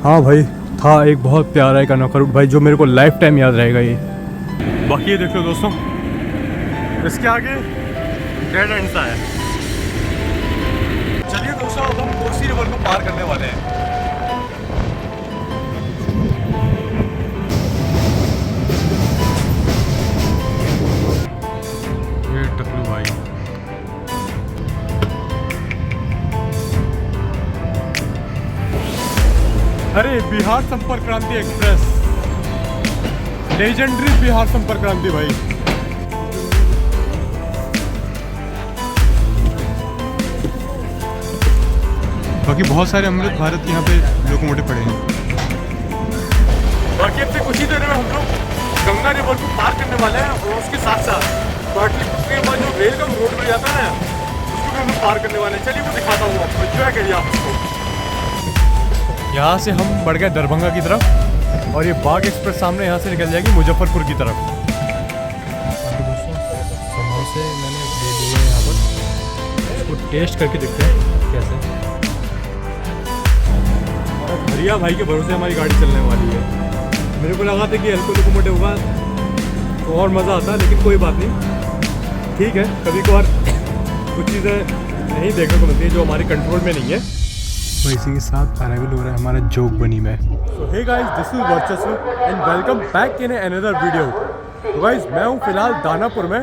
हाँ भाई, था एक बहुत प्यारा एक अनोखा रूट भाई, जो मेरे को लाइफ टाइम याद रहेगा ये। बाकी ये देख लो दोस्तों, इसके आगे डेड एंड सा है। चलिए दोस्तों, अब हम कोसी रिवर को पार करने वाले हैं। ये टकलू भाई, अरे बिहार संपर्क क्रांति एक्सप्रेस, लेजेंडरी बिहार संपर्क क्रांति भाई। बाकी बहुत सारे अमृत भारत के यहाँ पे लोकोमोटिव पड़े हैं। बाकी अब से कुछ ही देर में हम लोग गंगा रिवर को पार करने वाले हैं, और उसके साथ साथ पाटलिपुत्र के बाद जो रेल का रोड मिल जाता है उसको भी हम लोग पार करने वाले हैं। चलिए वो दिखाता हूँ आपको, एंजॉय करिए आप उसको। यहाँ से हम बढ़ गए दरभंगा की तरफ, और ये बाग एक्सप्रेस सामने यहाँ से निकल जाएगी मुजफ्फरपुर की तरफ। समोसे मैंने ले लिए यहाँ पर, इसको टेस्ट करके देखते हैं कैसे। हरिया भाई के भरोसे हमारी गाड़ी चलने वाली है। मेरे को लगा था कि एल्को लोकोमोटिव होगा तो और मज़ा आता, लेकिन कोई बात नहीं, ठीक है। कभी कभार कुछ चीज़ें नहीं देखने को मिलती हैं जो हमारे कंट्रोल में नहीं है। तो इसी के साथ अराइवल हो रहा है हमारा जोगबनी में। सो हे गाइस, दिस इज वर्चस्व and welcome back in another video. तो गाइस, मैं हूँ फिलहाल दानापुर में,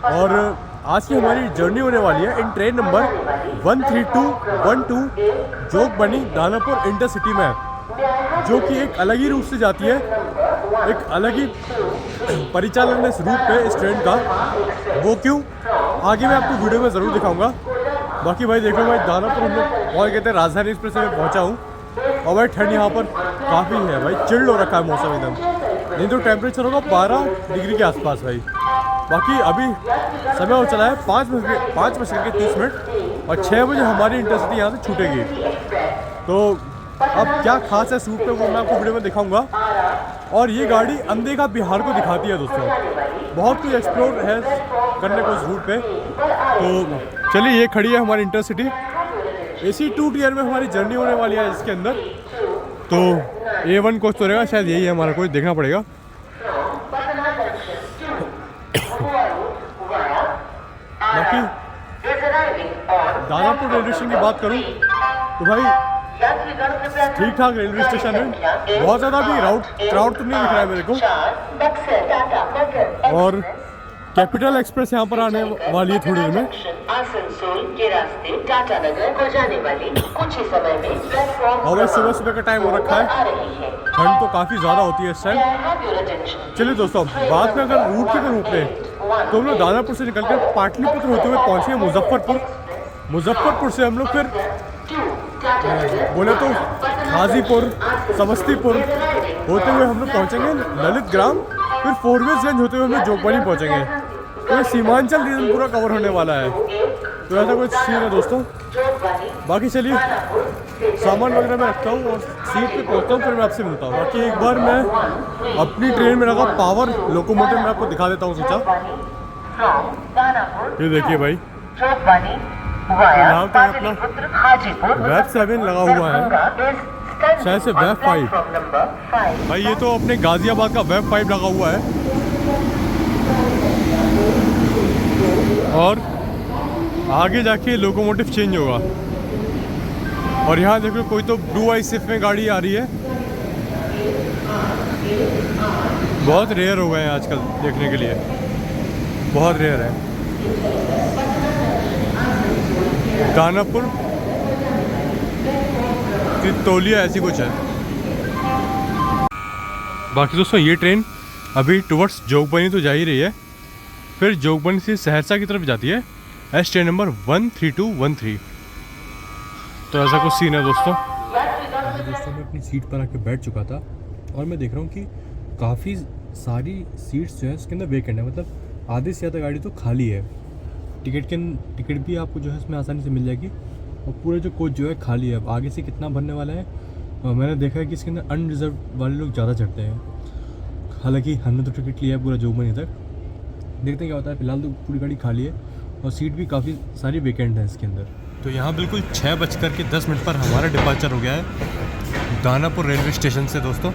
और आज की हमारी जर्नी होने वाली है in train number 13212 Jogbani Danapur intercity में, जो कि एक अलग ही रूट से जाती है, एक अलग ही परिचालन इस रूट पे इस ट्रेन का। वो क्यों, आगे मैं आपको वीडियो में ज़रूर दिखाऊंगा। बाकी भाई देख लो भाई, दानापुर हम लोग और कहते हैं राजधानी एक्सप्रेस में पहुंचा हूँ, और भाई ठंड यहाँ पर काफ़ी है भाई, चिल्ड हो रखा है मौसम एकदम। नहीं तो टेम्परेचर होगा 12 डिग्री के आसपास भाई। बाकी अभी समय हो चला है 5:30, और 6 बजे हमारी इंटरसिटी यहाँ से छूटेगी। तो अब क्या खास है इस रूट पे, वो मैं आपको वीडियो में दिखाऊंगा। और ये गाड़ी अनदेखा बिहार को दिखाती है दोस्तों, बहुत कुछ एक्सप्लोर है करने को इस रूट पे। तो चलिए, ये खड़ी है हमारी इंटरसिटी, AC 2 टियर में हमारी जर्नी होने वाली है इसके अंदर। तो A1 कोच तो रहेगा शायद, यही है हमारा कोच, देखना पड़ेगा। बाकी दानापुर रेलवे स्टेशन की बात करूं तो भाई ठीक ठाक रेलवे स्टेशन है, बहुत ज़्यादा भी क्राउड तो नहीं दिख रहा है मेरे को। और कैपिटल एक्सप्रेस यहाँ पर आने वाली है थोड़ी देर में। आसनसोल के रास्ते टाटानगर को जाने वाली कुछ ही समय में प्लेटफॉर्म, और सुबह सुबह का टाइम हो रखा है, ठंड तो काफ़ी ज़्यादा होती है इस टाइम। चलिए दोस्तों, बात में अगर रूट के रूप में, तो हम लोग दानापुर से निकलकर पाटलिपुत्र होते हुए पहुँचे मुजफ्फरपुर। मुजफ्फरपुर से हम लोग फिर बोले तो गाजीपुर, समस्तीपुर होते हुए हम लोग पहुँचेंगे ललित ग्राम, फिर फोरवेजगंज होते हुए हम लोग जोगबनी पहुँचेंगे। तो ये सीमांचल रीजन पूरा कवर होने वाला है, तो ऐसा कुछ सीन है दोस्तों। बाकी चलिए, सामान वगैरह मैं रखता हूँ और सीट पे पहुँचता हूँ, फिर मैं आपसे मिलता हूँ। बाकी एक बार मैं अपनी ट्रेन में रखा पावर लोकोमोटिव मैं आपको दिखा देता हूँ सोचा। ये देखिए भाई, यहाँ पे अपना वेब 7 लगा हुआ है, शायद से वेब 5 भाई। ये तो अपने गाजियाबाद का वेब 5 लगा हुआ है। और आगे जाके लोकोमोटिव चेंज होगा। और यहाँ देखो, कोई तो ब्लू आई शिफ्ट में गाड़ी आ रही है। बहुत रेयर हो गए हैं आजकल देखने के लिए, बहुत रेयर है। दानापुर तितौलिया ऐसी कुछ है। बाकी दोस्तों, ये ट्रेन अभी टुवर्ड्स जोगबनी तो जा ही रही है, फिर जोगबनी से सहरसा की तरफ जाती है, एस ट्रेन नंबर 13213। तो ऐसा कुछ सीन है दोस्तों। मैं अपनी सीट पर आके बैठ चुका था, और मैं देख रहा हूँ कि काफ़ी सारी सीट्स जो है इसके अंदर वेकेंट है, मतलब आधी से ज़्यादा गाड़ी तो खाली है। टिकट भी आपको जो है इसमें आसानी से मिल जाएगी, और पूरे जो कोच जो है खाली है। अब आगे से कितना भरने वाला है, मैंने देखा है कि इसके अंदर अनरिजर्व वाले लोग ज़्यादा चढ़ते हैं। हालांकि हमने तो टिकट लिया है पूरा जोगबनी तक, देखते हैं क्या होता है। फिलहाल तो पूरी गाड़ी खाली है, और सीट भी काफ़ी सारी वेकेंट है इसके अंदर। तो यहाँ बिल्कुल 6:10 पर हमारा डिपार्चर हो गया है दानापुर रेलवे स्टेशन से दोस्तों।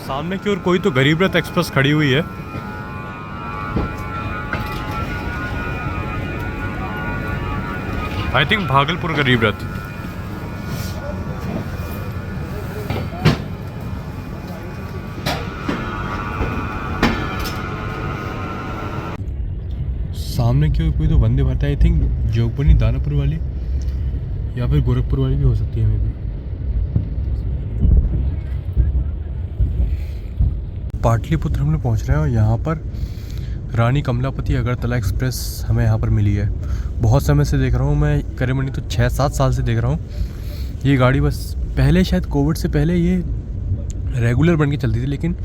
सामने की ओर कोई तो गरीब रथ एक्सप्रेस खड़ी हुई है। आई थिंक भागलपुर गरीब रथ। सामने की ओर कोई तो वंदे भारत, आई थिंक जोगबनी दानापुर वाली या फिर गोरखपुर वाली भी हो सकती है मे बी। पाटलिपुत्र हम लोग पहुँच रहे हैं और यहाँ पर रानी कमलापति अगरतला एक्सप्रेस हमें यहाँ पर मिली है। बहुत समय से देख रहा हूँ मैं, करीबन नहीं तो 6-7 साल से देख रहा हूँ ये गाड़ी। बस पहले शायद कोविड से पहले ये रेगुलर बन के चलती थी, लेकिन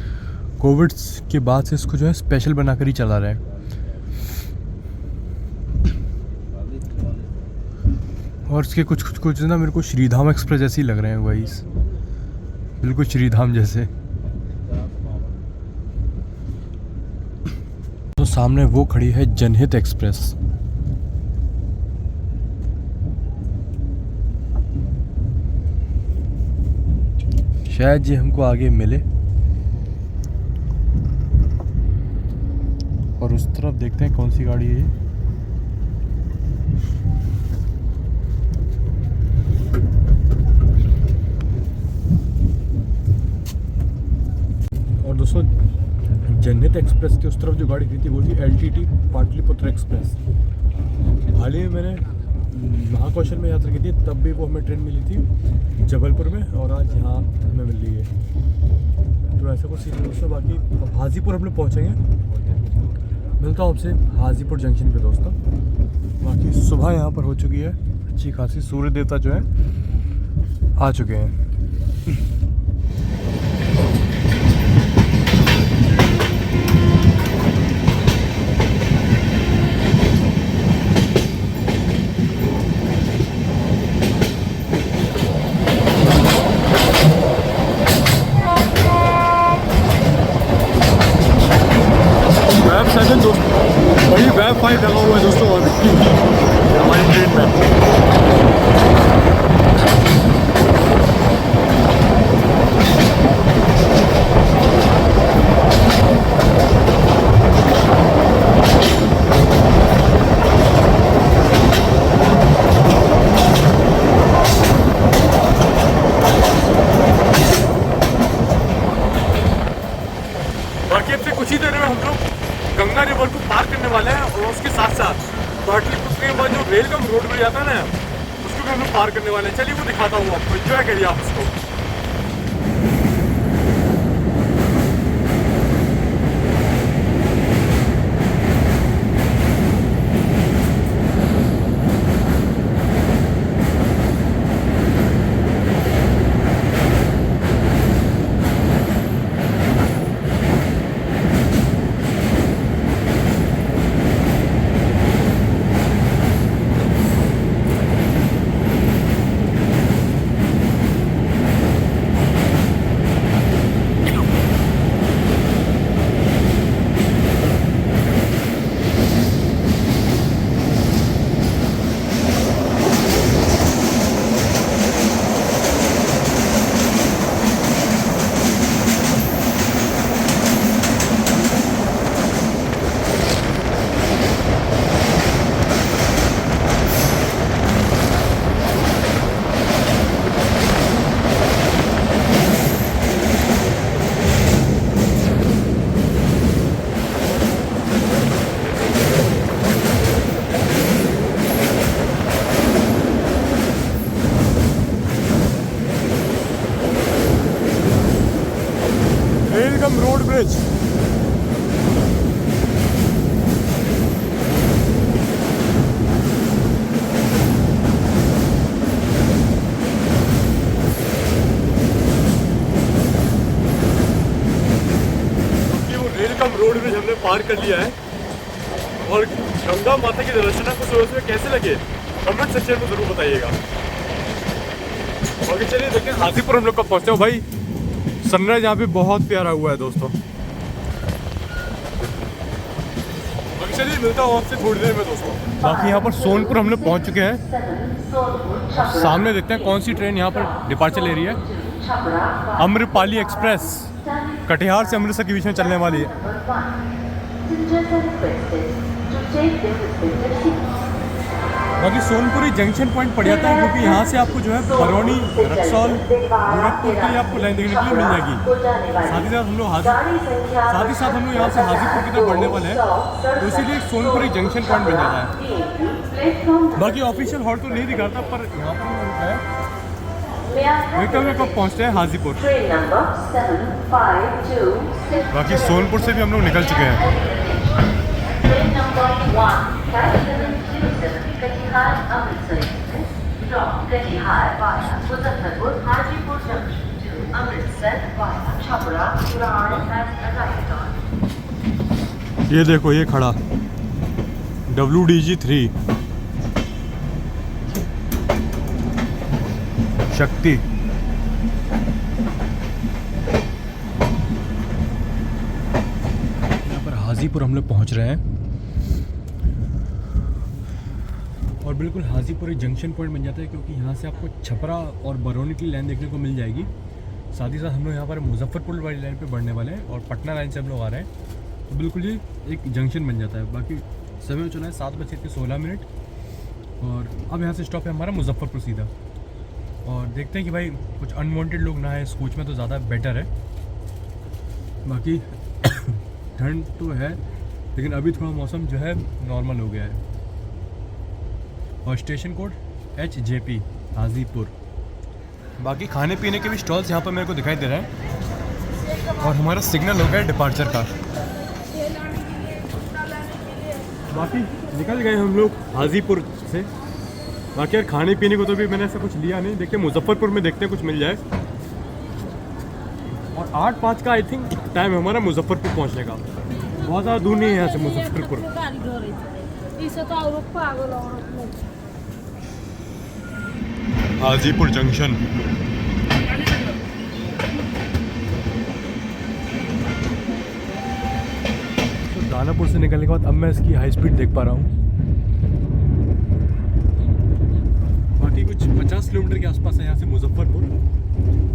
कोविड के बाद से इसको जो है स्पेशल बनाकर ही चला रहा है। और इसके कुछ ना मेरे को श्रीधाम एक्सप्रेस जैसे ही लग रहे हैं वाइस, बिल्कुल श्रीधाम जैसे। तो सामने वो खड़ी है जनहित एक्सप्रेस। शायद ये हमको आगे मिले। और उस तरफ देखते हैं कौन सी गाड़ी है ये। और दोस्तों जनहित एक्सप्रेस के उस तरफ जो गाड़ी गई थी वो थी LTT पाटलिपुत्र एक्सप्रेस। हाल ही में मैंने महाकौशल में यात्रा की थी, तब भी वो हमें ट्रेन मिली थी जबलपुर में, और आज यहाँ हमें मिल रही है। तो ऐसा कुछ सीन है दोस्तों। बाकी अब हाजीपुर हम लोग पहुँचेंगे, मिलता हूँ आपसे हाजीपुर जंक्शन पे दोस्तों। बाकी सुबह यहाँ पर हो चुकी है अच्छी खासी, सूर्य देवता जो है आ चुके हैं। वही वेब 5 लगा हुआ है दोस्तों हमारी ट्रेन में। बाकी अब से कुछ ही देर में हम लोग गंगा रिवर को पार करने वाले हैं, और उसके साथ साथ पाटलिपुत्र के बाद जो रेलगम रोड में जाता है ना, उसको भी हम लोग पार करने वाले हैं। चलिए वो दिखाता हूँ आपको, एंजॉय करिए आप उसको। Road bridge. रोड ब्रिज हमने पार कर लिया है, और गंगा माता के दर्शन को सुबह में कैसे लगे कमेंट सेक्शन में जरूर बताइएगा। और चलिए देखते हैं हाजीपुर हम लोग कब पहुंचते हो। भाई सनराइज यहाँ पे बहुत प्यारा हुआ है दोस्तों। चलिए मिलता हूँ आपसे थोड़ी देर में दोस्तों। बाकी यहाँ पर सोनपुर हम लोग पहुँच चुके हैं। सामने देखते हैं कौन सी ट्रेन यहाँ पर डिपार्चर ले रही है। अम्रपाली एक्सप्रेस कटिहार से अमृतसर के बीच में चलने वाली है। बाकी सोनपुरी जंक्शन पॉइंट पड़ जाता है, क्योंकि यहाँ से आपको जो है बरौनी, रक्सौल, गोरखपुर की आपको लाइन देखने के लिए मिल जाएगी। साथ ही साथ हम लोग यहाँ से हाजीपुर की तरफ बढ़ने वाले हैं, तो इसीलिए सोनपुरी जंक्शन पॉइंट बन जाता है। बाकी ऑफिशियल हॉल्ट तो नहीं दिखाता, पर यहाँ पर है देखते हैं कब पहुँचते हैं हाजीपुर। बाकी सोनपुर से भी हम लोग निकल चुके हैं। Katihar Amritsar from Katihar via Muzaffarpur Hajipur junction to Amritsar via Chhapra उड़ान हैज अराइव्ड ऑन। ये देखो ये खड़ा WDG3 शक्ति। यहाँ पर हाजीपुर हम लोग पहुँच रहे हैं और बिल्कुल हाजीपुर एक जंक्शन पॉइंट बन जाता है, क्योंकि यहाँ से आपको छपरा और बरौनी की लाइन देखने को मिल जाएगी। साथ ही साथ हम लोग यहाँ पर मुजफ्फरपुर वाली लाइन पे बढ़ने वाले हैं और पटना लाइन से हम लोग आ रहे हैं, तो बिल्कुल ये एक जंक्शन बन जाता है। बाकी समय हो चला है 7:16 और अब यहाँ से स्टॉप है हमारा मुजफ्फरपुर सीधा। और देखते हैं कि भाई कुछ अनवांटेड लोग ना है इस कोच में, तो ज़्यादा बेटर है। बाकी ठंड तो है, लेकिन अभी थोड़ा मौसम जो है नॉर्मल हो गया है। और स्टेशन कोड HJP हाजीपुर। बाकी खाने पीने के भी स्टॉल्स यहाँ पर मेरे को दिखाई दे रहे हैं। और हमारा सिग्नल हो गया डिपार्चर का। बाकी निकल गए हम लोग हाजीपुर से। बाकी यार खाने पीने को तो भी मैंने ऐसा कुछ लिया नहीं, देखते मुजफ्फरपुर में देखते कुछ मिल जाए। और 8:05 का आई थिंक टाइम है हमारा मुजफ्फरपुर पहुँचने का। बहुत ज़्यादा दूर नहीं है यहाँ से मुजफ्फरपुर। हाजीपुर जंक्शन। तो दानापुर से निकलने के बाद अब मैं इसकी हाई स्पीड देख पा रहा हूँ। बाकी कुछ 50 किलोमीटर के आसपास है यहाँ से मुजफ्फरपुर,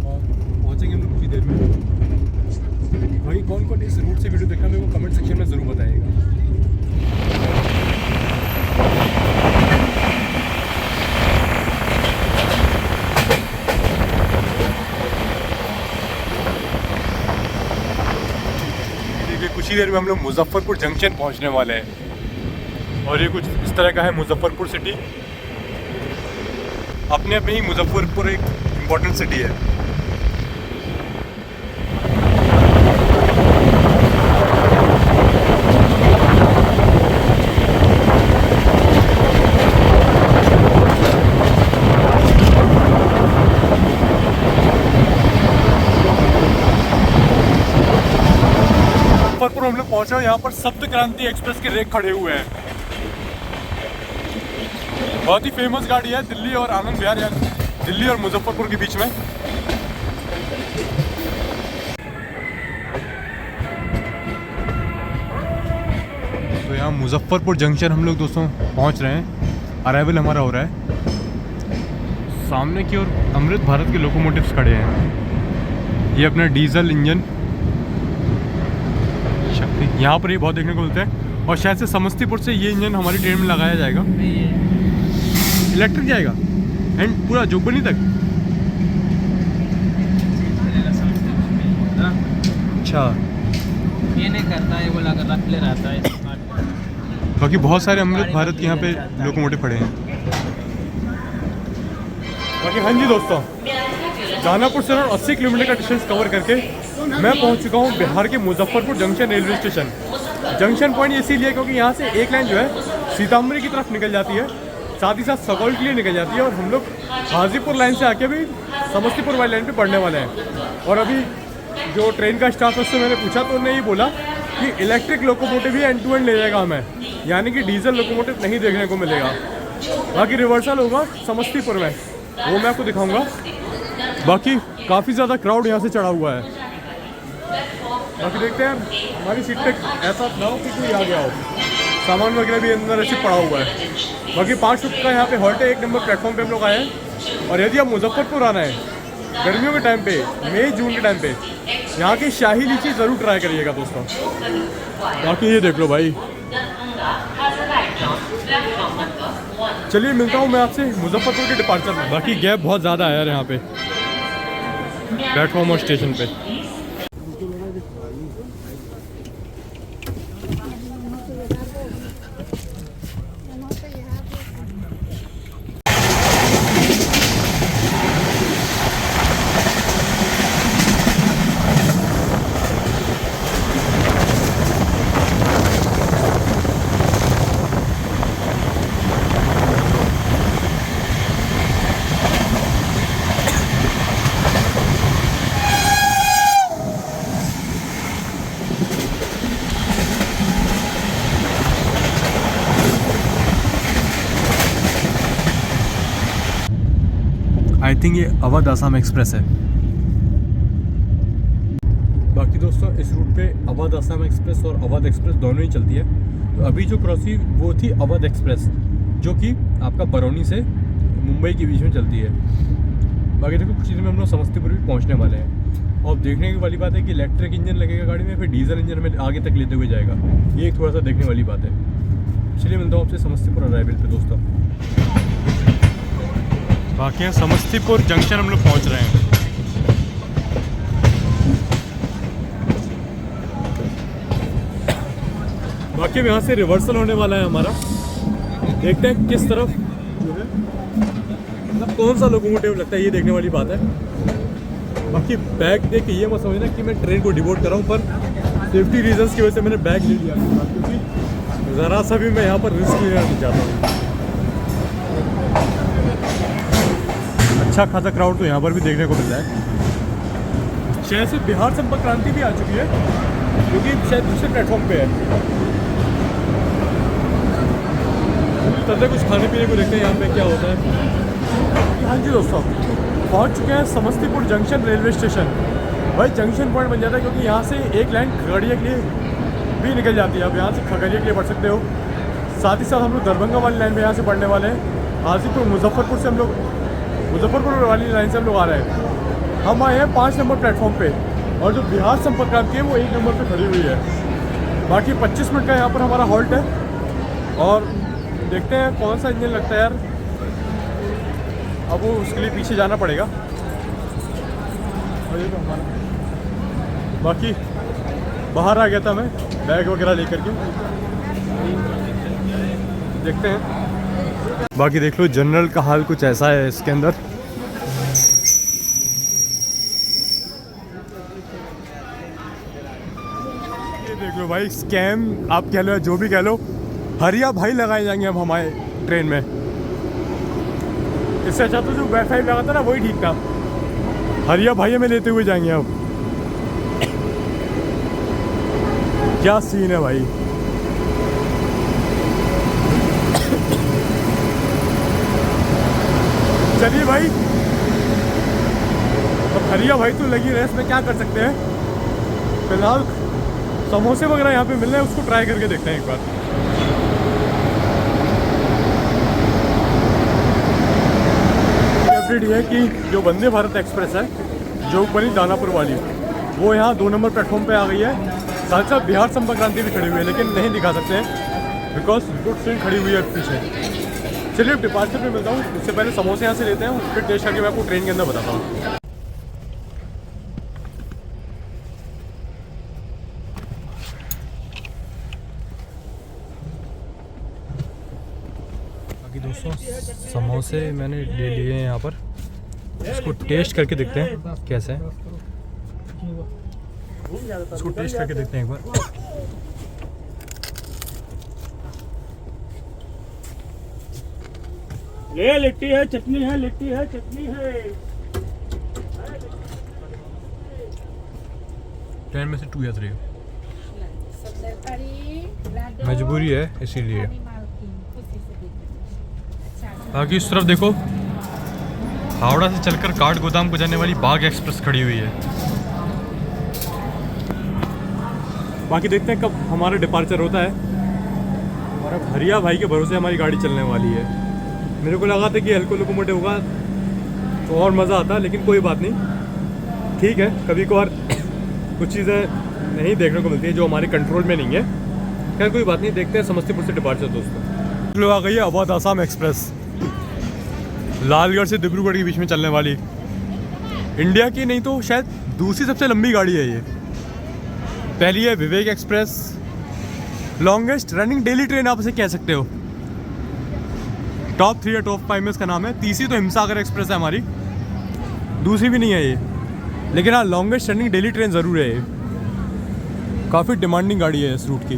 और पहुँचेंगे हम लोग कुछ ही देर में। भाई कौन कौन इस रूट से वीडियो देखा मेरे को कमेंट सेक्शन में ज़रूर बताइएगा। कुछ ही देर में हम लोग मुजफ्फरपुर जंक्शन पहुंचने वाले हैं। और ये कुछ इस तरह का है मुजफ्फरपुर सिटी। अपने आप में ही मुजफ्फरपुर एक इम्पोर्टेंट सिटी है। मुजफ्फरपुर हम लोग पहुंचे, यहाँ पर सप्त क्रांति एक्सप्रेस के रेक खड़े हुए हैं। बहुत ही फेमस गाड़ी है दिल्ली और आनंद विहार, या दिल्ली और मुजफ्फरपुर के बीच में। तो यहाँ मुजफ्फरपुर जंक्शन हम लोग दोस्तों पहुँच रहे हैं। अराइवल हमारा हो रहा है। सामने की ओर अमृत भारत के लोकोमोटिव्स खड़े हैं। ये अपना डीजल इंजन शक्ति यहाँ पर ही बहुत देखने को मिलता है। और शायद से समस्तीपुर से ये इंजन हमारी ट्रेन में लगाया जाएगा। इलेक्ट्रिक जाएगा एंड पूरा जोगबनी तक। अच्छा ये नहीं करता है, वो लगा रख ले रहता है। बाकी बहुत सारे अमृत भारत के यहाँ पे लोकोमोटिव खड़े हैं। बाकी हाँ जी दोस्तों, दानापुर से 80 किलोमीटर का डिस्टेंस कवर करके मैं पहुंच चुका हूं बिहार के Muzaffarpur junction railway station. Junction point इसीलिए क्योंकि यहाँ से एक लाइन जो है सीतामढ़ी की तरफ निकल जाती है, साथ ही साथ सगौल के लिए निकल जाती है। और हम लोग हाजीपुर लाइन से आके भी समस्तीपुर वाली लाइन पे बढ़ने वाले हैं। और अभी जो ट्रेन का स्टाफ है उससे मैंने पूछा तो उन्होंने ये बोला कि इलेक्ट्रिक लोकोमोटिव ही एंड टू एंड ले जाएगा हमें, यानी कि डीजल लोकोमोटिव नहीं देखने को मिलेगा। बाकी रिवर्सल होगा समस्तीपुर में, वो मैं आपको दिखाऊंगा। बाकी काफ़ी ज़्यादा क्राउड यहाँ से चढ़ा हुआ है। बाकी देखते हैं हमारी सीट पे ऐसा ना हो कि कोई आ गया हो। सामान वगैरह भी अंदर ऐसे पड़ा हुआ है। बाकी 5 रुपये का यहाँ पे हॉल्ट है। 1 नंबर प्लेटफॉर्म पे हम लोग आए हैं। और यदि आप मुजफ्फरपुर आना है गर्मियों के टाइम पे, मई जून के टाइम पे, यहाँ की शाही लीची ज़रूर ट्राई करिएगा दोस्तों। बाकी ये देख लो भाई। चलिए मिलता हूँ मैं आपसे मुजफ्फरपुर के डिपार्चर में। बाकी गैप बहुत ज़्यादा है यार यहाँ पे प्लेटफॉर्म और स्टेशन पे। आई थिंक ये अवध आसाम एक्सप्रेस है। बाकी दोस्तों इस रूट पे अवध आसाम एक्सप्रेस और अवध एक्सप्रेस दोनों ही चलती है। तो अभी जो क्रॉस हुई वो थी अवध एक्सप्रेस, जो कि आपका बरौनी से मुंबई के बीच में चलती है। बाकी देखो कुछ चीज़ में हम लोग समस्तीपुर भी पहुंचने वाले हैं। और देखने की वाली बात है कि इलेक्ट्रिक इंजन लगेगा गाड़ी में, फिर डीजल इंजन में आगे तक लेते हुए जाएगा। ये थोड़ा सा देखने वाली बात है। चलिए मिलता हूँ आपसे समस्तीपुर अराइवल पे दोस्तों। बाकी समस्तीपुर जंक्शन हम लोग पहुंच रहे हैं। बाकी अब यहाँ से रिवर्सल होने वाला है हमारा। देखते हैं किस तरफ जो है मतलब कौन सा लोकोमोटिव लगता है, ये देखने वाली बात है। बाकी बैग देख के ये मत समझना कि मैं ट्रेन को डिवोट कर रहा हूँ, पर सेफ्टी रीजंस की वजह से मैंने बैग ले लिया, क्योंकि ज़रा सा भी मैं यहाँ पर रिस्क लेना नहीं चाहता हूँ। अच्छा खासा क्राउड तो यहाँ पर भी देखने को मिलता है। शायद से बिहार संपर्क क्रांति भी आ चुकी है, क्योंकि शायद दूसरे प्लेटफॉर्म पे है। तब कुछ खाने पीने को देखते हैं यहाँ पे क्या होता है। हाँ जी दोस्तों, पहुँच चुके हैं समस्तीपुर जंक्शन रेलवे स्टेशन। भाई जंक्शन पॉइंट बन जाता है, क्योंकि यहाँ से एक लाइन खगड़िया के लिए भी निकल जाती है। आप यहाँ से खगड़िया के लिए बढ़ सकते हो। साथ ही साथ हम लोग दरभंगा वाली लाइन में यहाँ से बढ़ने वाले हैं। हाजीपुर मुजफ्फरपुर से हम लोग मुजफ्फरपुर वाली लाइन से हम लोग आ रहे हैं। हम आए हैं 5 नंबर प्लेटफॉर्म पे, और जो बिहार संपर्क क्रांति है वो 1 नंबर पे खड़ी हुई है। बाकी 25 मिनट का यहाँ पर हमारा हॉल्ट है, और देखते हैं कौन सा इंजन लगता है यार। अब वो उसके लिए पीछे जाना पड़ेगा। बाकी बाहर आ गया था मैं बैग वगैरह लेकर के, देखते हैं। बाकी देख लो जनरल का हाल कुछ ऐसा है इसके अंदर। ये देख लो भाई, स्कैम आप कह लो, जो भी कह लो, हरिया भाई लगाए जाएंगे अब हमारे ट्रेन में। इससे अच्छा तो जो वाईफाई लगा था ना वही ठीक था। हरिया भाई हमें लेते हुए जाएंगे अब। क्या सीन है भाई। चलिए भाई, अब हरिया भाई तो लगी रेस में, क्या कर सकते हैं। फिलहाल समोसे वगैरह यहाँ पे मिल रहे हैं, उसको ट्राई करके देखते हैं एक बार। अपडेट ये है कि जो वंदे भारत एक्सप्रेस है, जो बनी दानापुर वाली, वो यहाँ 2 नंबर प्लेटफॉर्म पे आ गई है। साथ साथ बिहार संपर्क क्रांति भी खड़ी हुई है, लेकिन नहीं दिखा सकते हैं बिकॉज गुड ट्रेन खड़ी हुई है पीछे। चलिए डिपार्चर पे मिलता हूँ। उससे पहले समोसे यहाँ से लेते हैं, फिर टेस्ट करके मैं आपको ट्रेन के अंदर बताता हूँ। बाकी दोस्तों समोसे मैंने ले लिए हैं यहाँ पर, इसको टेस्ट करके देखते हैं कैसे है। इसको टेस्ट करके देखते हैं एक बार। ले लिट्टी है, चटनी है, लिट्टी है, चटनी है। ट्रेन में से 2 या 3 मजबूरी है इसीलिए। बाकी इस तरफ देखो, हावड़ा से चलकर काठ गोदाम को जाने वाली बाग एक्सप्रेस खड़ी हुई है। बाकी देखते हैं कब हमारा डिपार्चर होता है। और अब हरिया भाई के भरोसे हमारी गाड़ी चलने वाली है। मेरे को लगा था कि हल्को लोकोमोटिव होगा तो और मज़ा आता, लेकिन कोई बात नहीं, ठीक है। कभी कभार कुछ चीज़ें नहीं देखने को मिलती है जो हमारे कंट्रोल में नहीं है। खैर कोई बात नहीं, देखते हैं समस्तीपुर से डिपार्चर दोस्तों। लोग आ गई है अवध आसाम एक्सप्रेस, लालगढ़ से डिब्रूगढ़ के बीच में चलने वाली, इंडिया की नहीं तो शायद दूसरी सबसे लंबी गाड़ी है ये। पहली है Vivek express, longest running daily train आप इसे कह सकते हो। टॉप 3 या टॉप 5 में इसका नाम है। तीसरी तो हिमसागर एक्सप्रेस है हमारी, दूसरी भी नहीं है ये, लेकिन हाँ लॉन्गेस्ट रनिंग डेली ट्रेन ज़रूर है ये। काफ़ी डिमांडिंग गाड़ी है इस रूट की।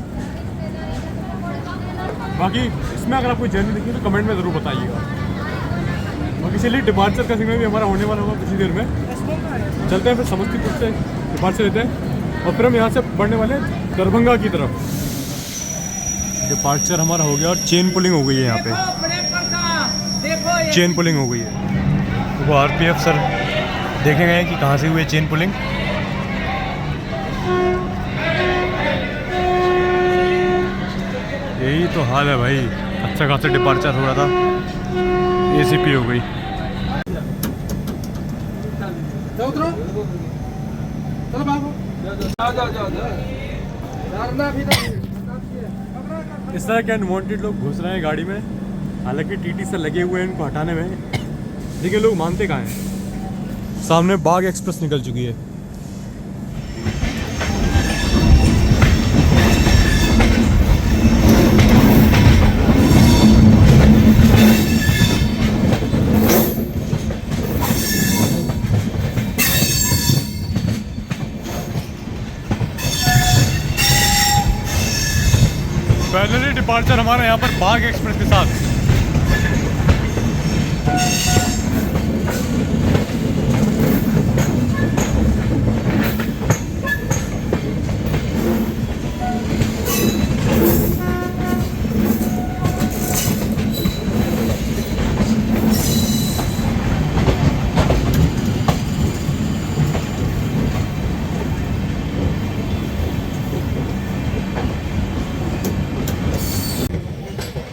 बाकी इसमें अगर आपको जर्नी दिखी तो कमेंट में ज़रूर बताइएगा। बाकी चलिए डिपार्चर का सिग्नल भी हमारा होने वाला होगा कुछ देर में। चलते हैं फिर समस्तीपुर से डिपार्चर लेते हैं और फिर हम यहाँ से बढ़ने वाले हैं दरभंगा की तरफ। डिपार्चर हमारा हो गया और चेन पुलिंग हो गई है यहाँ पे, चेन पुलिंग हो गई है। वो आरपीएफ सर देखे गए कि कहाँ से हुई चेन पुलिंग। यही तो हाल है भाई, अच्छा खासा डिपार्चर हो रहा था, एसीपी हो गई। इस तरह के अनवांटेड लोग घुस रहे हैं गाड़ी में, हालांकि टीटी से लगे हुए हैं इनको हटाने में, लेकिन लोग मानते कहाँ हैं। सामने बाग एक्सप्रेस निकल चुकी है। फाइनली डिपार्चर हमारा यहाँ पर बाग एक्सप्रेस के साथ।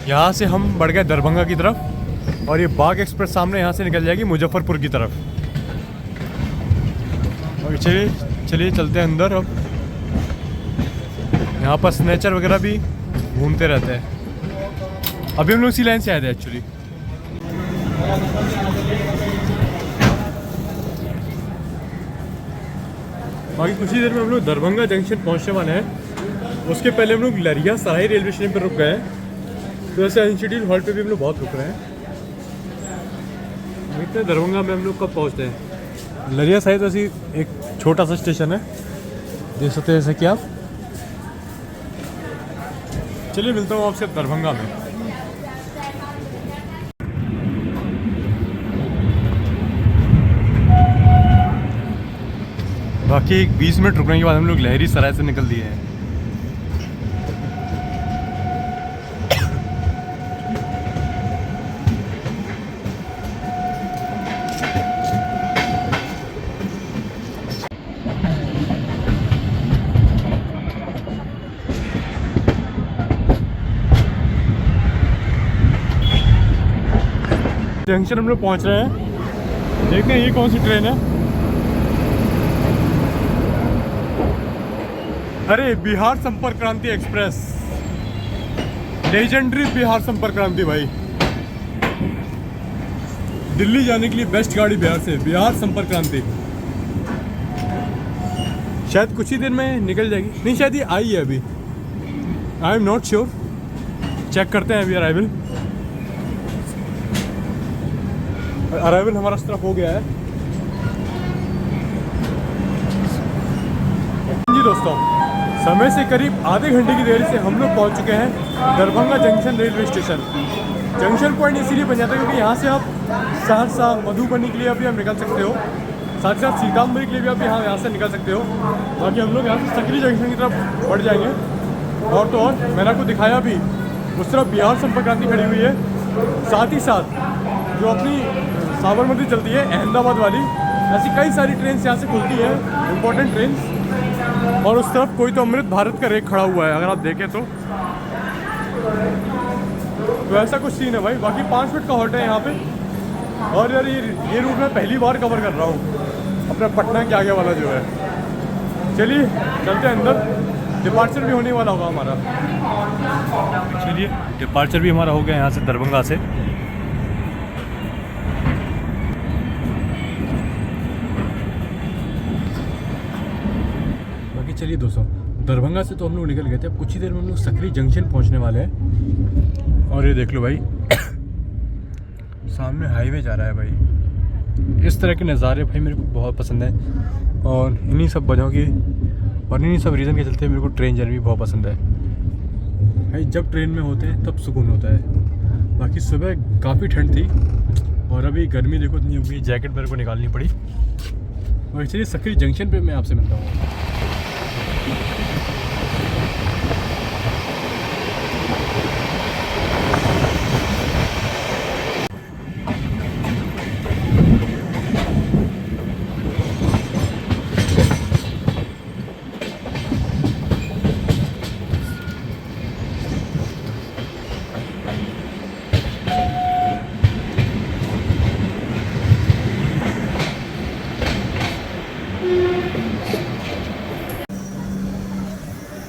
यहाँ से हम बढ़ गए दरभंगा की तरफ और ये बाग एक्सप्रेस सामने यहाँ से निकल जाएगी मुजफ्फरपुर की तरफ। और चलिए चलते हैं अंदर। अब यहाँ पर स्नैचर वगैरह भी घूमते रहते हैं। अभी हम लोग इसी लाइन से आए थे एक्चुअली। बाकी कुछ ही देर में हम लोग दरभंगा जंक्शन पहुँचने वाले हैं। उसके पहले हम लोग लरिया सराय रेलवे स्टेशन पर रुक गए हैं। तो ऐसे इंस्टीट्यूट हॉल पे भी हम लोग बहुत रुक रहे हैं। देखते हैं दरभंगा में हम लोग कब पहुंचते हैं। लरिया साहिब ऐसी एक छोटा सा स्टेशन है, देख सकते हैं जैसे कि आप। चलिए मिलता हूँ आपसे दरभंगा में। बाकी 20 मिनट रुकने के बाद हम लोग लहरी सराय से निकल दिए हैं। जंक्शन हम लोग पहुंच रहे हैं। देखते हैं ये कौन सी ट्रेन है। अरे बिहार संपर्क क्रांति एक्सप्रेस, लेजेंडरी बिहार संपर्क क्रांति भाई। दिल्ली जाने के लिए बेस्ट गाड़ी बिहार से, बिहार संपर्क क्रांति। शायद कुछ ही देर में निकल जाएगी, नहीं शायद ये आई है अभी, I am not sure. Check करते हैं अभी। अराइवल हमारा इस तरफ हो गया है जी दोस्तों। समय से करीब आधे घंटे की देरी से हम लोग पहुंच चुके हैं Darbhanga junction railway station. Junction point इसीलिए बन जाता है क्योंकि यहाँ से आप सहरसा मधुबनी के लिए अभी आप निकल सकते हो, साथ ही साथ सीतामढ़ी के लिए भी आप यहाँ से निकल सकते हो। बाकी हम लोग यहाँ से सकरी जंक्शन की तरफ बढ़ जाएंगे। और तो और मैंने आपको दिखाया भी, उस तरफ बिहार संपर्क क्रांति खड़ी हुई है। साथ ही साथ जो अपनी साबरमती चलती है अहमदाबाद वाली, ऐसी कई सारी ट्रेन यहाँ से खुलती है, इम्पोर्टेंट ट्रेन। और उस तरफ कोई तो अमृत भारत का रेक खड़ा हुआ है, अगर आप देखें तो तो ऐसा कुछ सीन है भाई। बाकी 5 मिनट का हॉल्ट है यहाँ पे। और यार ये रूट मैं पहली बार कवर कर रहा हूँ अपना पटना के आगे वाला जो है। चलिए चलते हैं अंदर, डिपार्चर भी होने वाला होगा हमारा। चलिए डिपार्चर भी हमारा हो गया यहाँ से, दरभंगा से। बाकी चलिए दोस्तों, दरभंगा से तो हम लोग निकल गए थे। अब कुछ ही देर में हम लोग सकरी जंक्शन पहुँचने वाले हैं। और ये देख लो भाई, सामने हाईवे जा रहा है भाई। इस तरह के नज़ारे भाई मेरे को बहुत पसंद है। और इन्हीं सब वजहों की और इन्हीं सब रीज़न के चलते मेरे को ट्रेन जर्नी भी बहुत पसंद है भाई। जब ट्रेन में होते हैं तब सुकून होता है। बाकी सुबह काफ़ी ठंड थी और अभी गर्मी देखो इतनी हो गई, जैकेट मेरे को निकालनी पड़ी। और चलिए सकरी जंक्शन पे मैं आपसे मिलता हूँ।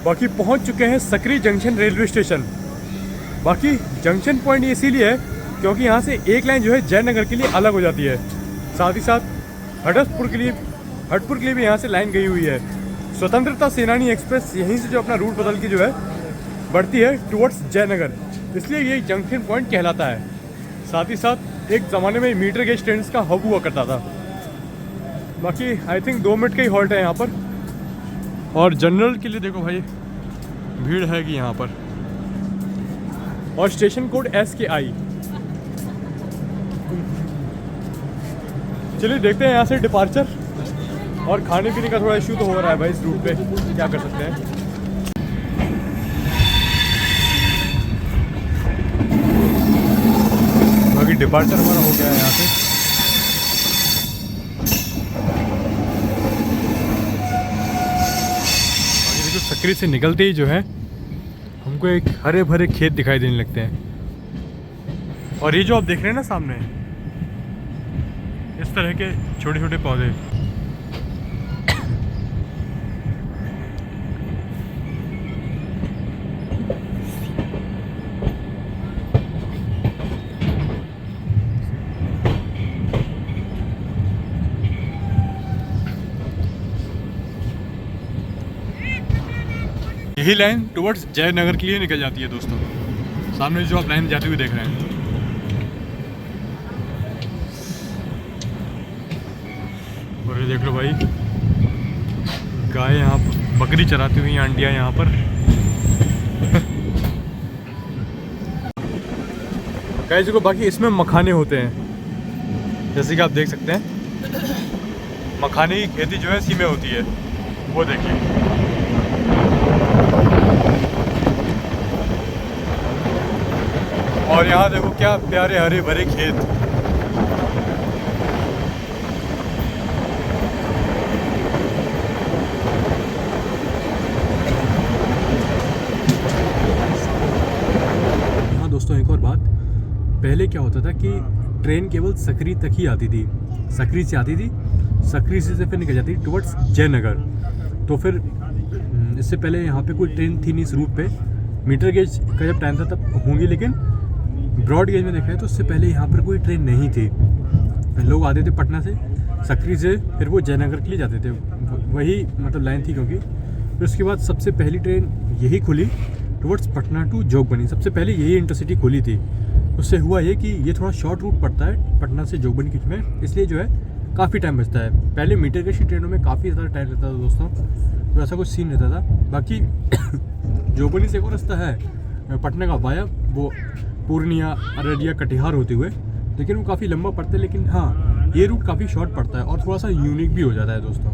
बाकी पहुंच चुके हैं सकरी जंक्शन रेलवे स्टेशन। बाकी जंक्शन पॉइंट इसीलिए है क्योंकि यहाँ से एक लाइन जो है जयनगर के लिए अलग हो जाती है। साथ ही साथ हटपुर के लिए भी यहाँ से लाइन गई हुई है। स्वतंत्रता सेनानी एक्सप्रेस यहीं से जो अपना रूट बदल के जो है बढ़ती है टुवर्ड्स जयनगर, इसलिए ये जंक्शन पॉइंट कहलाता है। साथ ही साथ एक ज़माने में मीटर गेज ट्रेन का हब हुआ करता था। बाकी आई थिंक 2 मिनट का ही हॉल्ट है यहाँ पर। और जनरल के लिए देखो भाई भीड़ है कि यहाँ पर। और स्टेशन कोड SKI। चलिए देखते हैं यहाँ से डिपार्चर। और खाने पीने का थोड़ा इशू तो हो रहा है भाई इस रूट पे, क्या कर सकते हैं। बाकी डिपार्चर हमारा हो गया है यहाँ से। सकरी से निकलते ही जो है हमको एक हरे भरे खेत दिखाई देने लगते हैं। और ये जो आप देख रहे हैं ना सामने, इस तरह के छोटे छोटे पौधे, यही लाइन टुवर्ड्स जयनगर के लिए निकल जाती है दोस्तों। सामने जो आप लाइन जाती हुई देख रहे हैं। और ये देख लो भाई, गाय यहाँ पर बकरी चराती हुई आंटियाँ यहाँ पर। गाइस देखो, बाकी इसमें मखाने होते हैं, जैसे कि आप देख सकते हैं। मखाने की खेती जो है इसी में होती है, वो देखिए। और यहाँ देखो क्या प्यारे हरे भरे खेत। हाँ दोस्तों, एक और बात, पहले क्या होता था कि ट्रेन केवल सकरी तक ही आती थी। सकरी से आती थी, सकरी से फिर निकल जाती थी टुवर्ड्स जयनगर। तो फिर इससे पहले यहाँ पे कोई ट्रेन थी नहीं इस रूट पे। मीटर गेज का जब टाइम था तब होंगी, लेकिन ब्रॉड गेज में देखा है तो उससे पहले यहाँ पर कोई ट्रेन नहीं थी। लोग आते थे पटना से, सकरी से, फिर वो जयनगर के लिए जाते थे। वही मतलब लाइन थी, क्योंकि फिर उसके बाद सबसे पहली ट्रेन यही खुली टुवर्ड्स पटना टू जोगबनी। सबसे पहले यही इंटरसिटी खुली थी। उससे हुआ ये कि ये थोड़ा शॉर्ट रूट पड़ता है पटना से जोगबनी के बीच में, इसलिए जो है काफ़ी टाइम बचता है। पहले मीटर गेज की ट्रेनों में काफ़ी ज़्यादा टाइम रहता था दोस्तों, तो ऐसा कुछ सीन रहता था। बाकी जोगबनी से एक और रास्ता है पटना का वाया, वो पूर्णिया, अररिया, कटिहार होते हुए, लेकिन वो काफ़ी लंबा पड़ता है। लेकिन हाँ, ये रूट काफ़ी शॉर्ट पड़ता है और थोड़ा सा यूनिक भी हो जाता है दोस्तों।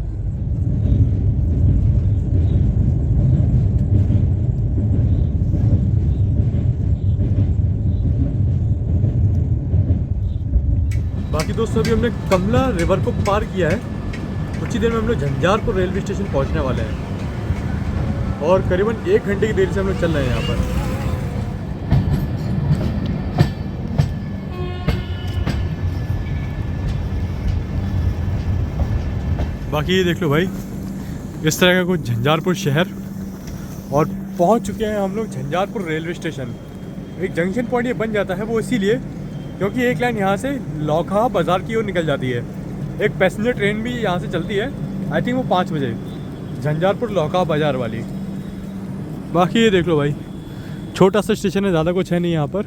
बाकी दोस्तों अभी हमने कमला रिवर को पार किया है। कुछ ही देर में हम लोग झंझारपुर रेलवे स्टेशन पहुंचने वाले हैं और करीबन 1 घंटे की देरी से हम लोग चल रहे हैं यहाँ पर। बाकी ये देख लो भाई, इस तरह का कुछ झंझारपुर शहर। और पहुंच चुके हैं हम लोग झंझारपुर रेलवे स्टेशन। एक जंक्शन पॉइंट ये बन जाता है वो इसीलिए क्योंकि एक लाइन यहाँ से लौखा बाज़ार की ओर निकल जाती है। एक पैसेंजर ट्रेन भी यहाँ से चलती है, आई थिंक वो 5 बजे, झंझारपुर लौखा बाज़ार वाली। बाकी ये देख लो भाई, छोटा सा स्टेशन है, ज़्यादा कुछ है नहीं यहाँ पर।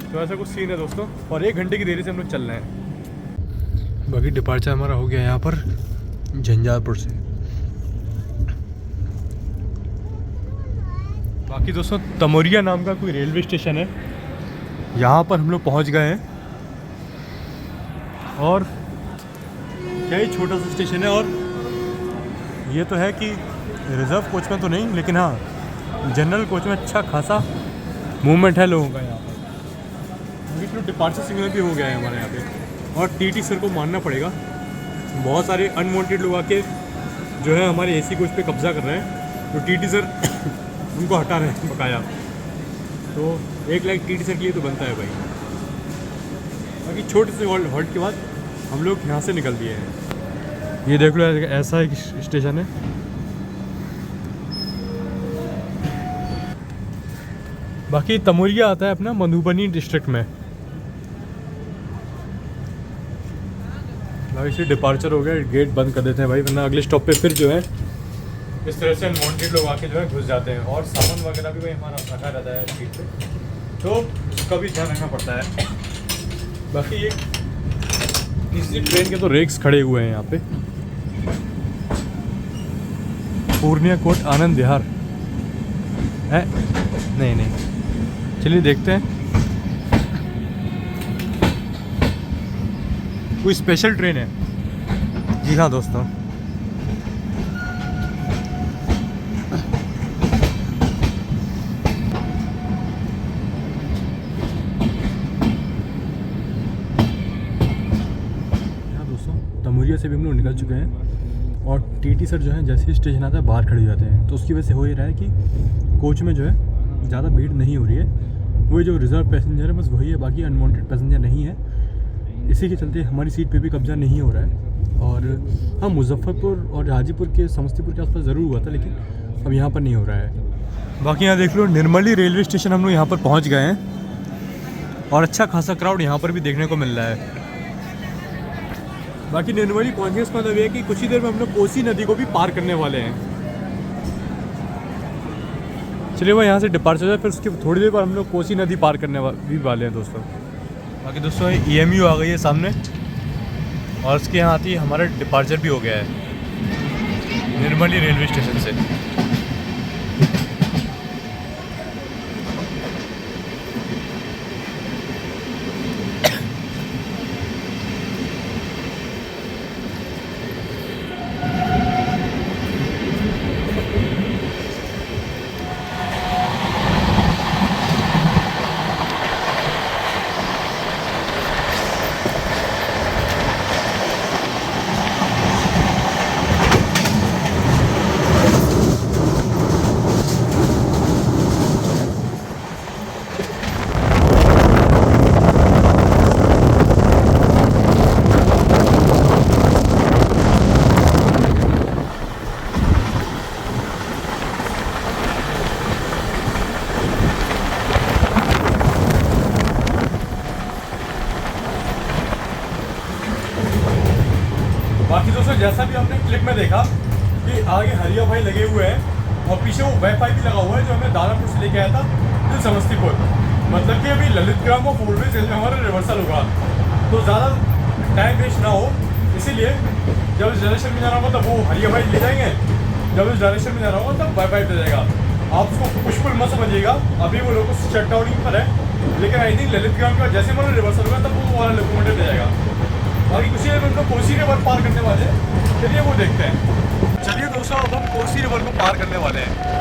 तो ऐसा कुछ सीन है दोस्तों, और 1 घंटे की देरी से हम लोग चल रहे हैं। बाकी डिपार्चर हमारा हो गया यहाँ पर झंझारपुर से। बाकी दोस्तों तमोरिया नाम का कोई रेलवे स्टेशन है, यहाँ पर हम लोग पहुँच गए हैं। और क्या ही छोटा सा स्टेशन है, और ये तो है कि रिज़र्व कोच में तो नहीं, लेकिन हाँ जनरल कोच में अच्छा खासा मूवमेंट है लोगों का यहाँ पर। अभी डिपार्चर सिग्नल भी हो गया है हमारे यहाँ पे। और टीटी सर को मानना पड़ेगा, बहुत सारे अनवांटेड लोग आके जो है हमारे एसी कोच पे कब्जा कर रहे हैं, तो टीटी सर उनको हटा रहे हैं बकाया। तो 1 लाख टीटी सर के लिए तो बनता है भाई। बाकी छोटे से हॉल्ट के बाद हम लोग यहाँ से निकल दिए हैं। ये देख लो, ऐसा एक स्टेशन है। बाकी तमोरिया आता है अपना मधुबनी डिस्ट्रिक्ट में। भाई से डिपार्चर हो गया, गेट बंद कर देते हैं भाई, वरना अगले स्टॉप पे फिर जो है इस तरह से अनवांटेड लोग आके जो है घुस जाते हैं। और सामान वगैरह भी भाई हमारा रखा रहता है सीट पे, तो उसका भी ध्यान रखना पड़ता है। बाकी एक किसी ट्रेन के तो रेक्स खड़े हुए हैं यहाँ पे। पूर्णिया कोट आनंद विहार है, नहीं, चलिए देखते हैं। कोई स्पेशल ट्रेन है? जी हाँ दोस्तों, तमोरिया से भी हम लोग निकल चुके हैं। और टीटी सर जो है जैसे ही स्टेशन आता है बाहर खड़े हो जाते हैं, तो उसकी वजह से हो ही रहा है कि कोच में जो है ज़्यादा भीड़ नहीं हो रही है। वही जो रिज़र्व पैसेंजर है बस वही है, बाकी अनवांटेड पैसेंजर नहीं है। इसी के चलते हमारी सीट पे भी कब्जा नहीं हो रहा है। और हाँ, मुजफ्फरपुर और हाजीपुर के, समस्तीपुर के आसपास ज़रूर हुआ था, लेकिन अब यहाँ पर नहीं हो रहा है। बाकी यहाँ देख लो, निर्मली रेलवे स्टेशन हम लोग यहाँ पर पहुँच गए हैं, और अच्छा खासा क्राउड यहाँ पर भी देखने को मिल रहा है। बाकी निर्मली पहुँचने का मतलब ये है कि कुछ ही देर में हम लोग कोसी नदी को भी पार करने वाले हैं। चलिए भाई, यहाँ से डिपार्चर है, फिर उसके थोड़ी देर बाद हम लोग कोसी नदी पार करने भी वाले हैं दोस्तों। बाकी दोस्तों EMU आ गई है सामने, और उसके यहाँ आती हमारा डिपार्चर भी हो गया है निर्मली रेलवे स्टेशन से। बाकी दोस्तों जैसा भी आपने क्लिप में देखा कि आगे हरिया भाई लगे हुए हैं, और पीछे वो वाईफाई भी लगा हुआ है जो हमें दानापुर से लेके आया था फिर समस्तीपुर। मतलब कि अभी ललित ग्राम और फोरवेज रेलवे हमारा रिवर्सल होगा, तो ज़्यादा टाइम वेस्ट ना हो, इसीलिए जब इस डायरेक्शन में जाना होगा तब वो हरिया भाई ले जाएंगे, जब इस डायरेक्शन में जाना होगा तब वाईफाई दे जाएगा। आप उसको पुष्पुल मत समझिएगा, अभी वो लोग शट डाउनिंग पर है, लेकिन आई थिंक ललित ग्राम के बाद जैसे हमारा रिवर्सल होगा तब वो वाला लोकोमोटिव दे जाएगा। बाकी कुछ ही हम लोग कोसी रिवर पार करने वाले हैं, चलिए वो देखते हैं। चलिए दोस्तों, अब हम कोसी रिवर को पार करने वाले हैं।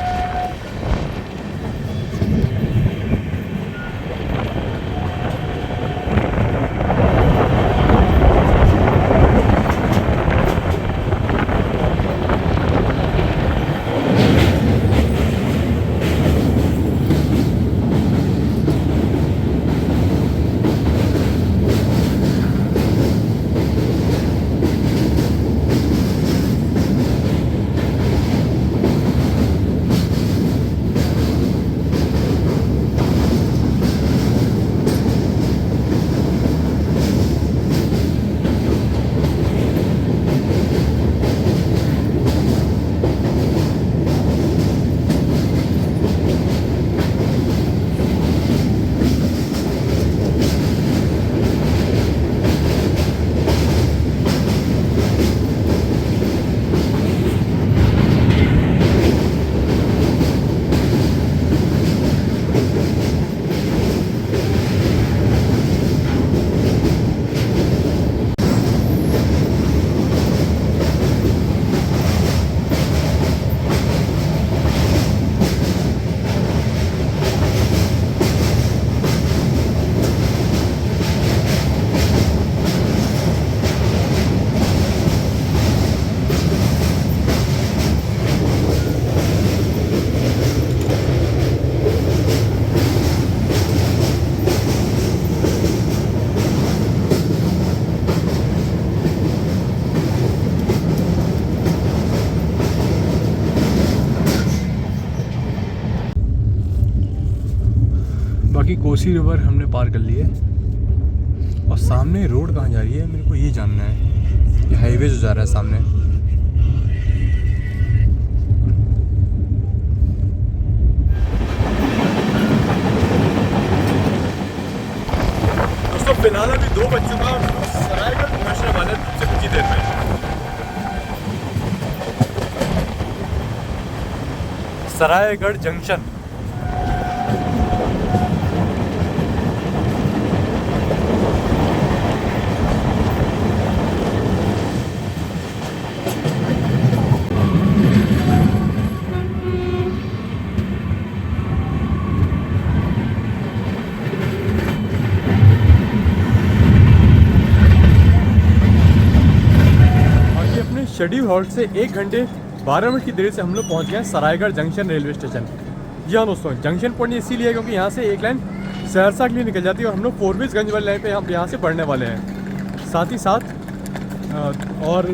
बाकी कोसी रिवर हमने पार कर ली है और सामने रोड कहाँ जा रही है मेरे को ये जानना है। ये हाईवे जो जा रहा है सामने। दोस्तों फिलहाल अभी 2 बज चुका और सरायगढ़ पहुँचने वाले से कुछ ही देर में। सरायगढ़ जंक्शन। शेड्यूल हॉल्ट से 1 घंटे 12 मिनट की देरी से हम लोग पहुंच गए हैं सरायगढ़ जंक्शन रेलवे स्टेशन। जी हाँ दोस्तों, जंक्शन पॉइंट इसीलिए है क्योंकि यहाँ से एक लाइन सहरसा के लिए निकल जाती है और हम लोग फोरबिसगंज वाली लाइन पे हम यहाँ से बढ़ने वाले हैं। साथ ही साथ और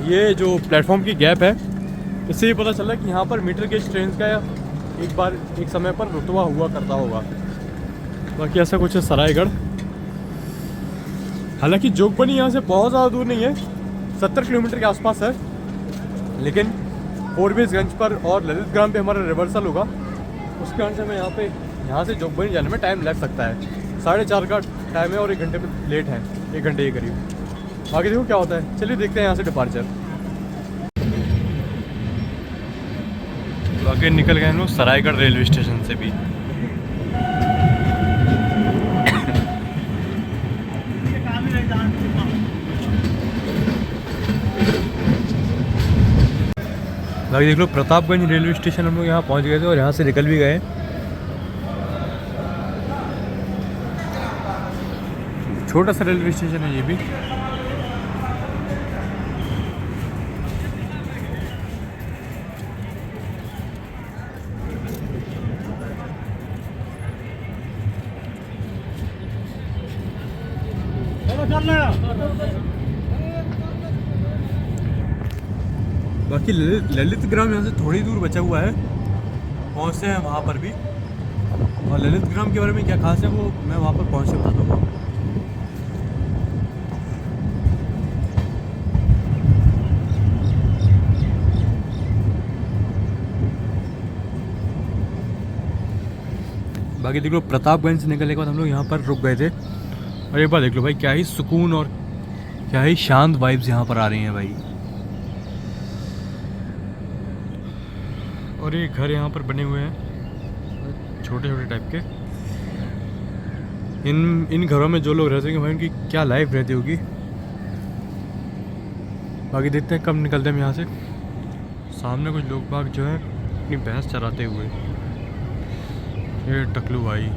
ये जो प्लेटफॉर्म की गैप है इससे ये पता चला कि यहाँ पर मीटर गेज ट्रेन का एक समय पर रुतबा हुआ करता होगा। बाकी ऐसा कुछ है सरायगढ़। हालांकि जोगबनी यहाँ से बहुत ज़्यादा दूर नहीं है, 70 किलोमीटर के आसपास है, लेकिन फोरबिसगंज पर और ललित ग्राम पे हमारा रिवर्सल होगा। उसके कारण से हमें यहाँ से जोगबनी जाने में टाइम लग सकता है। 4:30 का टाइम है और 1 घंटे में लेट है, 1 घंटे के करीब। आगे देखो क्या होता है। चलिए देखते हैं यहाँ से डिपार्चर। तो आगे निकल गए हम लोग सरायगढ़ रेलवे स्टेशन से भी। बाकी देख लो प्रतापगंज रेलवे स्टेशन हम लोग यहाँ पहुँच गए थे और यहाँ से निकल भी गए। छोटा सा रेलवे स्टेशन है ये भी। बाकी ललित ग्राम यहाँ से थोड़ी दूर बचा हुआ है, पहुँचते हैं वहाँ पर भी। और ललित ग्राम के बारे में क्या खास है वो मैं वहाँ पर पहुँच के बताऊँगा। बाकी देख लो प्रतापगंज से निकलने के बाद हम लोग यहाँ पर रुक गए थे और एक बार देख लो भाई क्या ही सुकून और क्या ही शांत वाइब्स यहाँ पर आ रही हैं भाई। और ये घर यहाँ पर बने हुए हैं छोटे छोटे टाइप के। इन घरों में जो लोग रहते होंगे भाई उनकी क्या लाइफ रहती होगी। बाकी देखते हैं कब निकलते हैं यहाँ से। सामने कुछ लोग बाग जो है अपनी भैंस चराते हुए। ये टकलू भाई।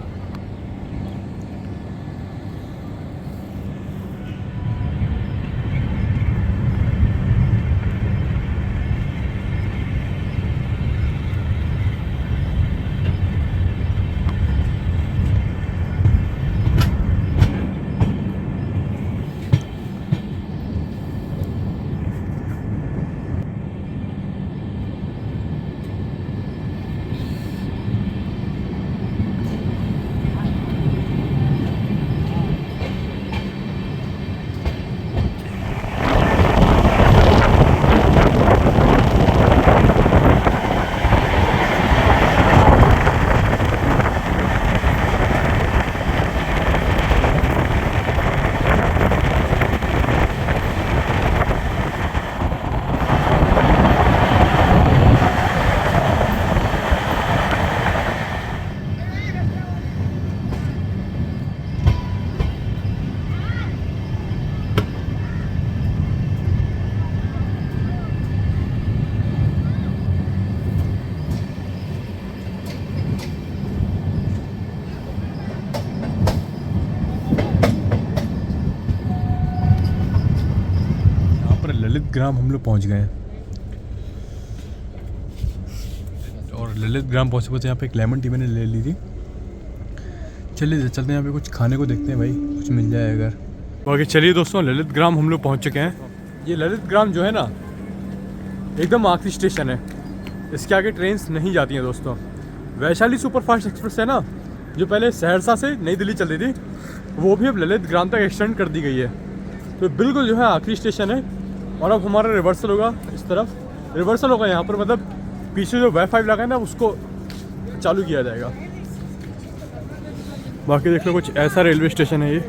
ललित ग्राम हम लोग पहुँच गए हैं और ललित ग्राम पहुँचे पहुँचे यहाँ पे एक लेमन टी मैंने ले ली थी। चलिए चलते हैं यहाँ पे कुछ खाने को देखते हैं भाई, कुछ मिल जाए अगर। बाकी चलिए दोस्तों ललित ग्राम हम लोग पहुँच चुके हैं। ये ललित ग्राम जो है ना एकदम आखिरी स्टेशन है, इसके आगे ट्रेन्स नहीं जाती हैं दोस्तों। वैशाली सुपरफास्ट एक्सप्रेस है ना जो पहले सहरसा से नई दिल्ली चल रही थी वो भी अब ललित ग्राम तक एक्सटेंड कर दी गई है। तो बिल्कुल जो है आखिरी स्टेशन है और अब हमारा रिवर्सल होगा इस तरफ, रिवर्सल होगा यहाँ पर, मतलब पीछे जो वाई-फाई लगा है ना उसको चालू किया जाएगा। बाकी देख लो कुछ ऐसा रेलवे स्टेशन है ये।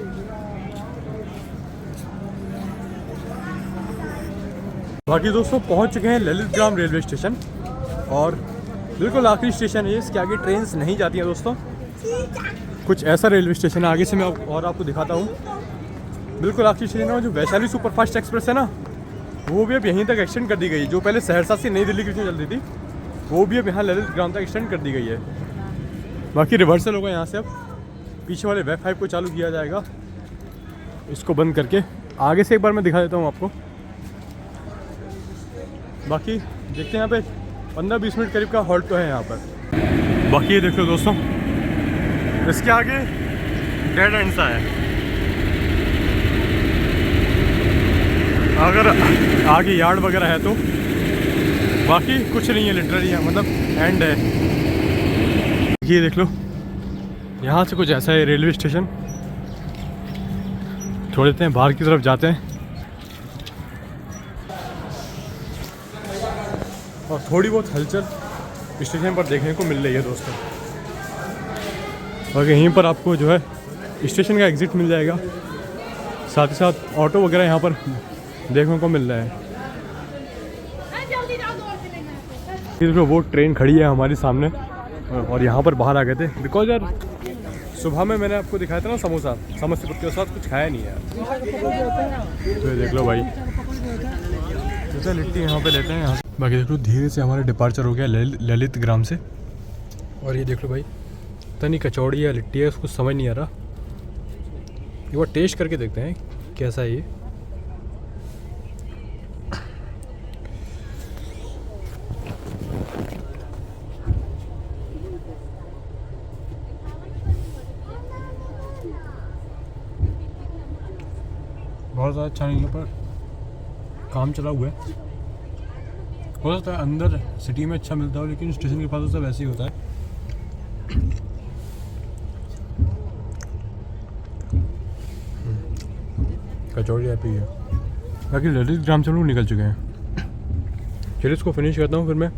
बाकी दोस्तों पहुँच चुके हैं ललित ग्राम रेलवे स्टेशन और बिल्कुल आखिरी स्टेशन है ये, इसके आगे ट्रेन्स नहीं जाती हैं दोस्तों। कुछ ऐसा रेलवे स्टेशन है, आगे से मैं और आपको दिखाता हूँ। बिल्कुल आखिरी स्टेशन है। जो वैशाली सुपरफास्ट एक्सप्रेस है ना वो भी अब यहीं तक एक्सटेंड कर दी गई। जो पहले सहरसा से नई दिल्ली की चल रही थी वो भी अब यहाँ ललित ग्राम तक एक्सटेंड कर दी गई है। बाकी रिवर्सल होगा यहाँ से, अब पीछे वाले वाई-फाई को चालू किया जाएगा, इसको बंद करके। आगे से एक बार मैं दिखा देता हूँ आपको। बाकी देखते हैं यहाँ पे 15-20 मिनट करीब का हॉल्ट तो है यहाँ पर। बाकी ये देख लो दोस्तों, इसके आगे डेड एंड सा है। अगर आगे यार्ड वगैरह है तो, बाकी कुछ नहीं है लिटरली, मतलब एंड है। ये देख लो यहाँ से कुछ ऐसा है रेलवे स्टेशन। छोड़ देते हैं, बाहर की तरफ जाते हैं और थोड़ी बहुत हलचल स्टेशन पर देखने को मिल रही है दोस्तों। और यहीं पर आपको जो है स्टेशन का एग्ज़िट मिल जाएगा, साथ ही साथ ऑटो वगैरह यहाँ पर देखने को मिल रहा है। देखो वो ट्रेन खड़ी है हमारे सामने और यहाँ पर बाहर आ गए थे बिकॉज यार सुबह में मैंने आपको दिखाया था ना समोसा, समस्तीपुर के साथ कुछ खाया नहीं यार। तो देख लो भाई, जैसा लिट्टी यहाँ पे लेते हैं यहाँ। बाकी देख लो धीरे से हमारा डिपार्चर हो गया ललित ग्राम से। और ये देख लो भाई, पता नहीं कचौड़ी या लिट्टी है, उसको समझ नहीं आ रहा। एक बार टेस्ट करके देखते हैं कैसा है ये। बहुत ज़्यादा अच्छा नहीं है पर काम चला हुआ है। हो सकता है अंदर सिटी में अच्छा मिलता हो, लेकिन स्टेशन के पास तो सब ऐसे ही होता है। कचौड़ी ऐप ही है। बाकी ललित ग्राम से हम लोग निकल चुके हैं। चलिए इसको फिनिश करता हूँ, फिर मैं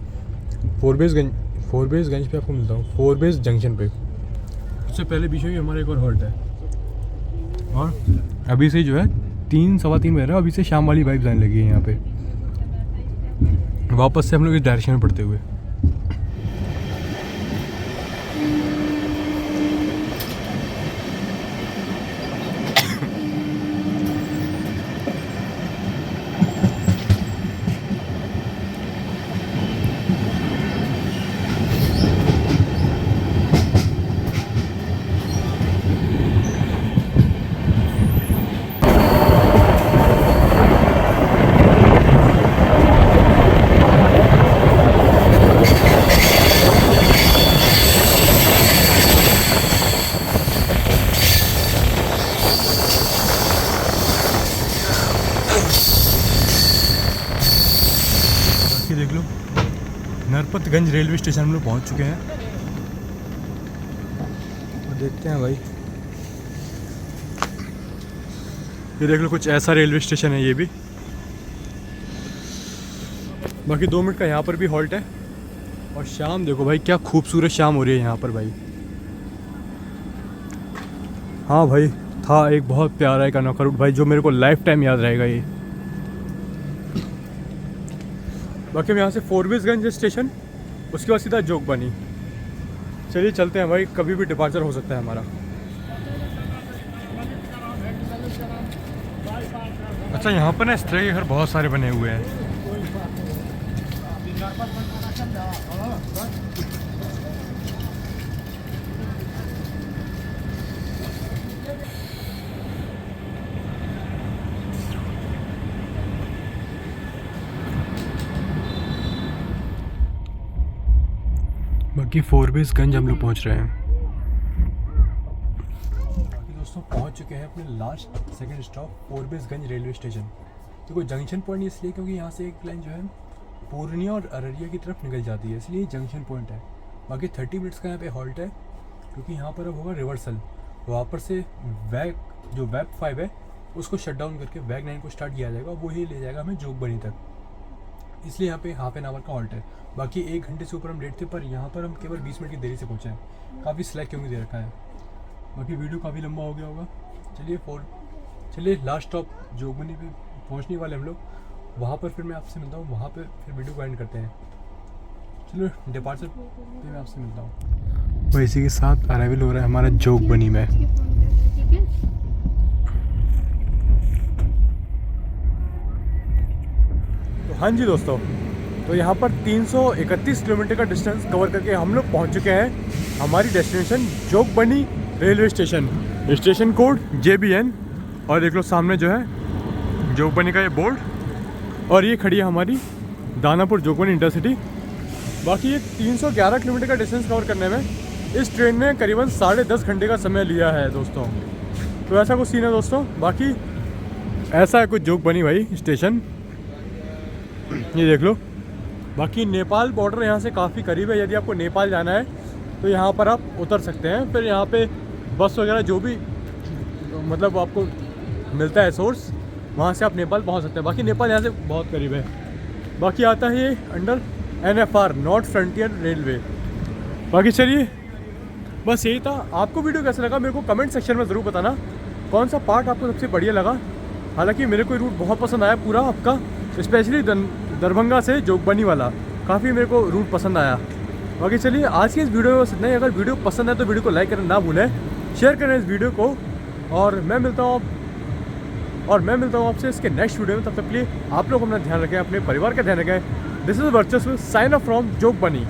फोरबेसगंज पे आपको मिलता हूँ, फोरबेस जंक्शन पे। उससे पहले पीछे भी हमारा एक और हॉल्ट है। और अभी से जो है 3-3:15 बज रहा है, अभी से शाम वाली वाइब्स आने लगी है यहाँ पे। वापस से हम लोग इस डायरेक्शन में पढ़ते हुए। देख लो नरपतगंज रेलवे स्टेशन हम लोग पहुँच चुके हैं और देखते हैं भाई। ये देख लो कुछ ऐसा रेलवे स्टेशन है ये भी। बाकी 2 मिनट का यहाँ पर भी हॉल्ट है। और शाम देखो भाई, क्या खूबसूरत शाम हो रही है यहाँ पर भाई। हाँ भाई, था एक बहुत प्यारा एक अनोखा रूट भाई, जो मेरे को लाइफ टाइम याद रहेगा ये। बाकी हम यहाँ से फोरबेसगंज स्टेशन, उसके बाद सीधा जोगबनी। चलिए चलते हैं भाई, कभी भी डिपार्चर हो सकता है हमारा। अच्छा यहाँ पर ना इस तरह के घर बहुत सारे बने हुए हैं। बाकी फोरबेसगंज हम लोग पहुंच रहे हैं। बाकी दोस्तों पहुंच चुके हैं अपने last second stop Forbesganj railway station. देखो जंक्शन पॉइंट इसलिए क्योंकि यहाँ से एक लाइन जो है पूर्णिया और अररिया की तरफ निकल जाती है, इसलिए जंक्शन पॉइंट है। बाकी 30 मिनट्स का यहाँ पे हॉल्ट है क्योंकि यहाँ पर अब होगा रिवर्सल। वहाँ पर से वेब 5 है उसको शट डाउन करके वेग 9 को स्टार्ट किया जाएगा, वही ले जाएगा हमें जोगबनी तक। इसलिए यहाँ पे हाफ एन आवर का हॉल्ट है। बाकी 1 घंटे से ऊपर हम लेट थे, पर यहाँ पर हम केवल 20 मिनट की देरी से पहुँचे हैं। काफ़ी स्लैक क्योंकि दे रखा है। बाकी वीडियो काफ़ी लंबा हो गया होगा। चलिए लास्ट स्टॉप जोगबनी पे पहुँचने वाले हम लोग, वहाँ पर फिर मैं आपसे मिलता हूँ। वहाँ पर फिर वीडियो को एंड करते हैं। चलो डिपार्चर पे मैं आपसे मिलता हूँ। तो इसी के साथ अराइवल हो रहा है हमारा जोगबनी में। हाँ जी दोस्तों, तो यहाँ पर 331 किलोमीटर का डिस्टेंस कवर करके हम लोग पहुँच चुके हैं हमारी destination Jogbani railway station. Station code JBN, और देख लो सामने जो है जोगबनी का ये बोर्ड, और ये खड़ी है हमारी दानापुर जोगबनी इंटरसिटी। बाकी ये 311 किलोमीटर का डिस्टेंस कवर करने में इस ट्रेन ने करीबन 10.5 घंटे का समय लिया है दोस्तों। तो ऐसा कुछ सीन है दोस्तों। बाकी ऐसा है कुछ जोगबनी भाई स्टेशन, ये देख लो। बाकी नेपाल बॉर्डर यहाँ से काफ़ी करीब है। यदि आपको नेपाल जाना है तो यहाँ पर आप उतर सकते हैं। फिर यहाँ पे बस वगैरह जो भी मतलब आपको मिलता है सोर्स, वहाँ से आप नेपाल पहुँच सकते हैं। बाकी नेपाल यहाँ से बहुत करीब है। बाकी आता है ये under NFR north frontier railway. बाकी चलिए बस यही था। आपको वीडियो कैसा लगा मेरे को कमेंट सेक्शन में ज़रूर बताना, कौन सा पार्ट आपको सबसे बढ़िया लगा। हालांकि मेरे को रूट बहुत पसंद आया पूरा आपका, स्पेशली दरभंगा से जोगबनी वाला काफ़ी मेरे को रूट पसंद आया। बाकी चलिए आज की इस वीडियो में बस इतना ही। अगर वीडियो पसंद है तो वीडियो को लाइक करना ना भूलें, शेयर करें इस वीडियो को, और मैं मिलता हूँ आपसे इसके नेक्स्ट वीडियो में। तब तक के लिए आप लोग अपना ध्यान रखें, अपने परिवार का ध्यान रखें। दिस इज वर्चस्व, साइन ऑफ फ्रॉम जोगबनी।